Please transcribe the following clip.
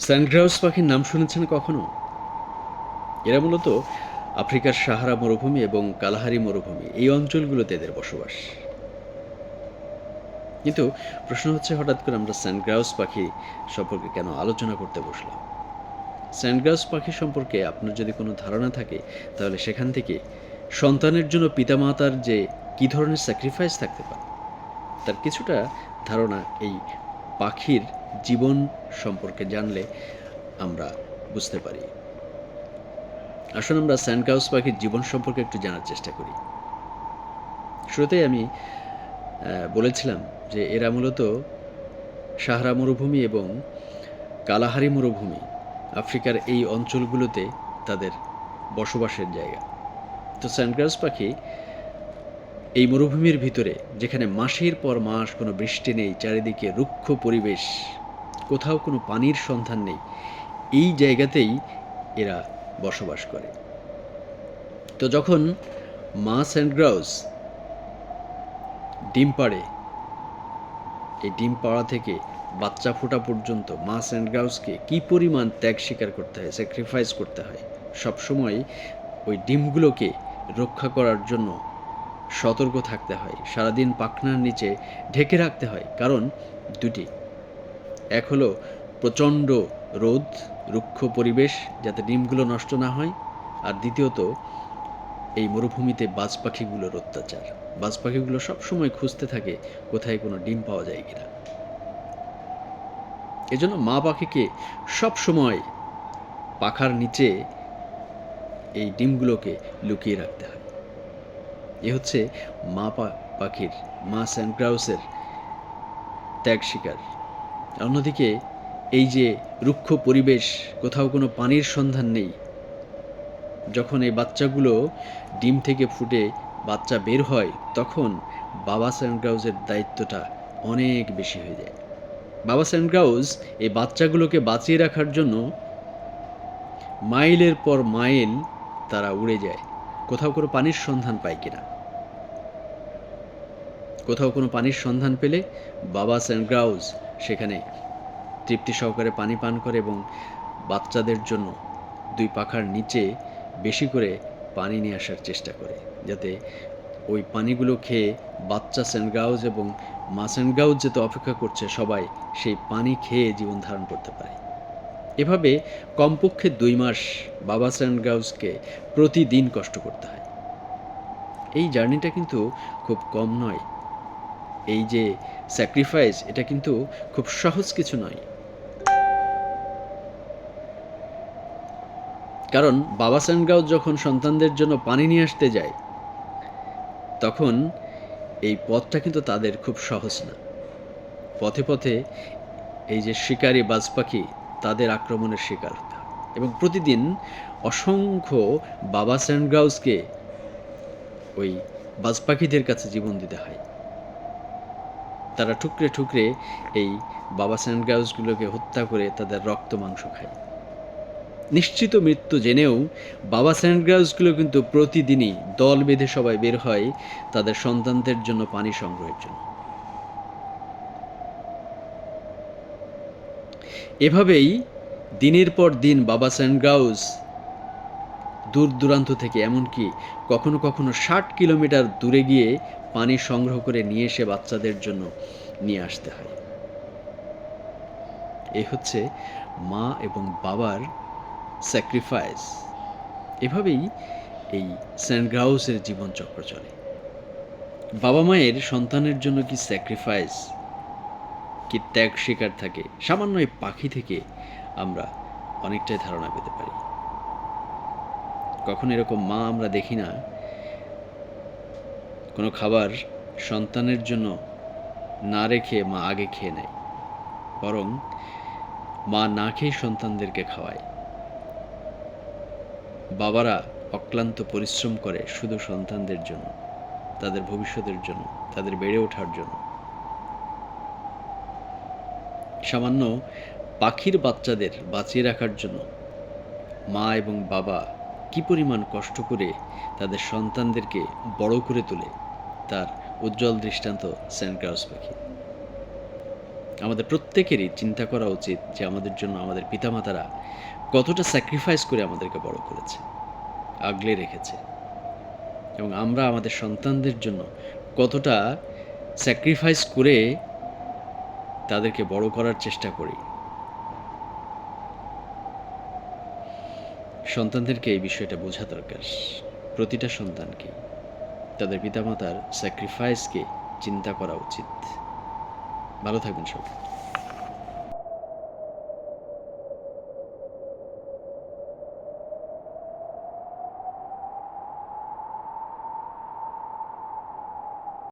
স্যান্ডগ্রাউস পাখির নাম শুনেছেন কখনো? এরা মূলত আফ্রিকার সাহারা মরুভূমি এবং কালাহারি মরুভূমি এই অঞ্চলগুলোতে এদের বসবাস। কিন্তু প্রশ্ন হচ্ছে, হঠাৎ করে আমরা স্যান্ডগ্রাউস পাখি সম্পর্কে কেন আলোচনা করতে বসলাম? স্যান্ডগ্রাউস পাখি সম্পর্কে আপনার যদি কোনো ধারণা থাকে, তাহলে সেখান থেকে সন্তানের জন্য পিতামাতার যে কী ধরনের স্যাক্রিফাইস থাকতে পারে, তার কিছুটা ধারণা এই পাখির জীবন সম্পর্কে জানলে আমরা বুঝতে পারি। আসুন আমরা স্যান্ডগ্রাউস পাখির জীবন সম্পর্কে একটু জানার চেষ্টা করি। শুরুতেই আমি বলেছিলাম যে এরা মূলত সাহারা মরুভূমি এবং কালাহারি মরুভূমি, আফ্রিকার এই অঞ্চলগুলোতে তাদের বসবাসের জায়গা। তো স্যান্ডগ্রাউস পাখি এই মরুভূমির ভিতরে, যেখানে মাসের পর মাস কোনো বৃষ্টি নেই, চারিদিকে রুক্ষ পরিবেশ, কোথাও কোনো পানির সন্ধান নেই, এই জায়গাতেই এরা বসবাস করে। তো যখন মা স্যান্ডগ্রাউস ডিম পাড়ে, এই ডিম পাড়া থেকে বাচ্চা ফোটা পর্যন্ত মা স্যান্ডগ্রাউসকে কী পরিমাণ ত্যাগ স্বীকার করতে হয়, স্যাক্রিফাইস করতে হয়, সবসময় ওই ডিমগুলোকে রক্ষা করার জন্য সতর্ক থাকতে হয়, সারাদিন পাখনার নিচে ঢেকে রাখতে হয়। কারণ দুটি, এক হলো প্রচণ্ড রোদ, রুক্ষ পরিবেশ, যাতে ডিমগুলো নষ্ট না হয়, আর দ্বিতীয়ত এই মরুভূমিতে বাজ পাখিগুলোর অত্যাচার। বাজ পাখিগুলো সবসময় খুঁজতে থাকে কোথায় কোনো ডিম পাওয়া যায় কিনা। এজন্য মা পাখিকে সবসময় পাখার নিচে এই ডিমগুলোকে লুকিয়ে রাখতে হয়। এ হচ্ছে মা পাখির, মা স্যান্ডগ্রাউসের ত্যাগ শিকার। অন্যদিকে এই যে রুক্ষ পরিবেশ, কোথাও কোনো পানির সন্ধান নেই, যখন এই বাচ্চাগুলো ডিম থেকে ফুটে বাচ্চা বের হয়, তখন বাবা স্যান্ডগ্রাউসের দায়িত্বটা অনেক বেশি হয়ে যায়। বাবা স্যান্ডগ্রাউস এই বাচ্চাগুলোকে বাঁচিয়ে রাখার জন্য মাইলের পর মাইল তারা উড়ে যায়, কোথাও কোনো পানির সন্ধান পায় কিনা। কোথাও কোনো পানির সন্ধান পেলে বাবা স্যান্ডগ্রাউস সেখানে তৃপ্তি সহকারে পানি পান করে এবং বাচ্চাদের জন্য দুই পাখার নিচে বেশি করে পানি নিয়ে আসার চেষ্টা করে, যাতে ওই পানিগুলো খেয়ে বাচ্চা স্যান্ডগ্রাউস এবং মা স্যান্ডগ্রাউস যেতে অপেক্ষা করছে সবাই সেই পানি খেয়ে জীবন ধারণ করতে পারে। এভাবে কমপক্ষে 2 মাস বাবা স্যান্ডগ্রাউসকে প্রতিদিন কষ্ট করতে হয়। এই জার্নিটা কিন্তু খুব কম নয়। এই যে স্যাক্রিফাইস, এটা কিন্তু খুব সহজ কিছু নয়। কারণ বাবা স্যান্ডগ্রাউস যখন সন্তানদের জন্য পানি নিয়ে আসতে যায়, তখন এই পথটা কিন্তু তাদের খুব সহজ না। পথে পথে এই যে শিকারী বাজ পাখি, তাদের আক্রমণের শিকার হতে হয় এবং প্রতিদিন অসংখ্য বাবা স্যান্ডগ্রাউসকে ওই বাজ পাখিদের কাছে জীবন দিতে হয়। তারা ঠুকরে ঠুকরে এই বাবা স্যান্ডগ্রাউসগুলোকে হত্যা করে তাদের রক্ত মাংস খায়। নিশ্চিত মৃত্যু জেনেও বাবা স্যান্ডগ্রাউসগুলো কিন্তু প্রতিদিনই দল বেঁধে সবাই বের হয় তাদের সন্তানদের জন্য পানি সংগ্রহের জন্য। এভাবেই দিনের পর দিন বাবা স্যান্ডগ্রাউস দূর দূরান্ত থেকে, এমনকি কখনো কখনো 60 কিলোমিটার দূরে গিয়ে পানি সংগ্রহ করে নিয়ে এসে বাচ্চাদের জন্য নিয়ে আসতে হয়। এই হচ্ছে মা এবং বাবার স্যাক্রিফাইস। এভাবেই এই স্যান্ডগ্রাউসের জীবনচক্র চলে। বাবা মায়ের সন্তানের জন্য কি স্যাক্রিফাইস, কি ত্যাগ স্বীকার থাকে, সামান্য এই পাখি থেকে আমরা অনেকটাই ধারণা পেতে পারি। কখন এরকম মা আমরা দেখি না কোনো খাবার সন্তানের জন্য না রেখে মা আগে খেয়ে নেয়, বরং মা না খেয়ে সন্তানদেরকে খাওয়ায়। বাবারা অক্লান্ত পরিশ্রম করে শুধু সন্তানদের জন্য, তাদের ভবিষ্যতের জন্য, তাদের বেড়ে ওঠার জন্য। সামান্য পাখির বাচ্চাদের বাঁচিয়ে রাখার জন্য মা এবং বাবা কী পরিমাণ কষ্ট করে তাদের সন্তানদেরকে বড় করে তোলে, তার উজ্জ্বল দৃষ্টান্ত স্যান্ডগ্রাউস পাখি। আমাদের প্রত্যেকেরই চিন্তা করা উচিত যে আমাদের জন্য আমাদের পিতামাতারা কতটা স্যাক্রিফাইস করে আমাদেরকে বড় করেছে, আগলে রেখেছে, এবং আমরা আমাদের সন্তানদের জন্য কতটা স্যাক্রিফাইস করে তাদেরকে বড় করার চেষ্টা করি। সন্তানদেরকে এই বিষয়টা বোঝা দরকার। প্রতিটা সন্তানকে তাদের পিতামাতার স্যাক্রিফাইসকে চিন্তা করা উচিত। ভালো থাকবেন সবাই।